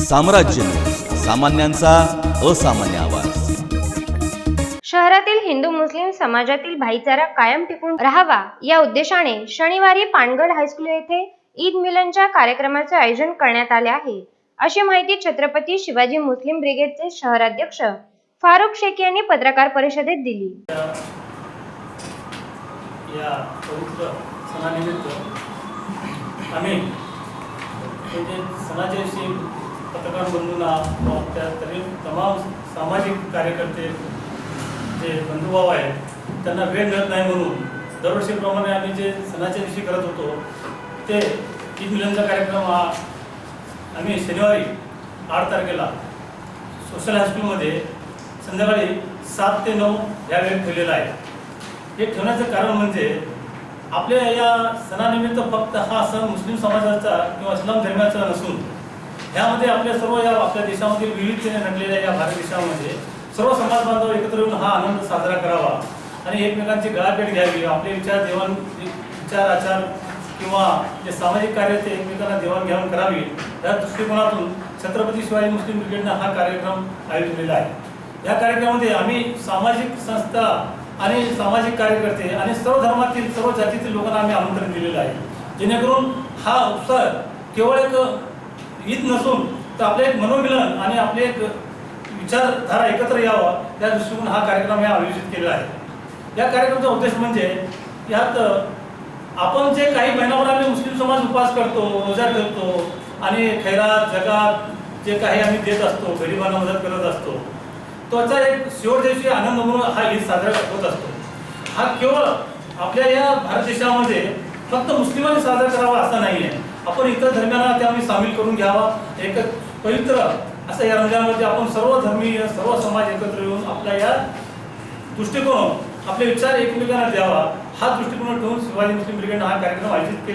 साम्राज्य न्यूज, सामान्यांचा असामान्य आवाज। शहरातील हिंदू मुस्लिम समाजातील भाईचारा कायम टिकून राहावा या उद्देशाने शनिवारी पानगड हायस्कूल येथे ईद मिलनच्या कार्यक्रमाचे आयोजन करण्यात आले आहे, अशी माहिती छत्रपती शिवाजी मुस्लिम ब्रिगेडचे शहराध्यक्ष फारुख शेख यांनी पत्रकार परिषदेत दिली। या पवित्र सणानिमित्त आम्ही सणाच्या पत्रकार बंधूंना व तमाम सामाजिक कार्यकर्ते जे बंधुभाव आहेत त्यांना वेळ मिळत नाही म्हणून दरवर्षीप्रमाणे आम्ही जे सणाच्या दिवशी करत होतो ते ईद मिलनचा कार्यक्रम हा आम्ही शनिवारी 8 तारखेला सोशल हायस्कूलमध्ये संध्याकाळी 7 ते 9 या वेळेत ठेवलेला आहे। हे ठेवण्याचं कारण म्हणजे आपल्या या सणानिमित्त फक्त हा सण मुस्लिम समाजाचा किंवा इस्लाम धर्माचा नसून ह्यामध्ये आपल्या सर्व या आपल्या देशामध्ये विविधतेने नटलेल्या या भारत देशामध्ये सर्व समाज बांधव एकत्र येऊन हा आनंद साजरा करावा आणि एकमेकांची गळाभेट घ्यावी, आपले विचार आचार किंवा जे सामाजिक कार्य ते एकमेकांना देवाणघेवाण करावी या दृष्टिकोनातून छत्रपती शिवाजी मुस्लिम ब्रिगेडनं हा कार्यक्रम आयोजित केलेला आहे। या कार्यक्रमामध्ये आम्ही सामाजिक संस्था आणि सामाजिक कार्यकर्ते आणि सर्व धर्मातील सर्व जातीतील लोकांना आम्ही आमंत्रण दिलेलं आहे, जेणेकरून हा उत्सव केवळ एक ईद नसून तर आपले एक मनोमिलन आणि आपले एक विचारधारा एकत्र यावा या दृष्टीने हा कार्यक्रम आयोजित केलेला आहे। या कार्यक्रमाचा उद्देश म्हणजे यात आपण जे काही महिनाभर आम्ही मुस्लिम समाज उपवास करतो, रोजा ठेवतो आणि खैरात जगात जे काही आम्ही देत असतो, गरिबांना मदत करत असतो, त्याचा एक शेवट दिवशी आनंद म्हणून हा ईद साजरा होत असतो। हा केवळ आपल्या या भारत देशामध्ये फक्त मुस्लिमांनी साजरा करावा असा नाही आहे, आपण इतर धर्मांना त्यामध्ये सामील करून घ्यावा। एक पवित्र असं या रमजानमध्ये आपण सर्व धर्मीय सर्व समाज एकत्र येऊन आपल्या या दृष्टिकोन आपले विचार एकमेकांना द्यावा हा दृष्टिकोन ठेवून शिवाजी मुस्लिम ब्रिगेडनं हा कार्यक्रम आयोजित केला।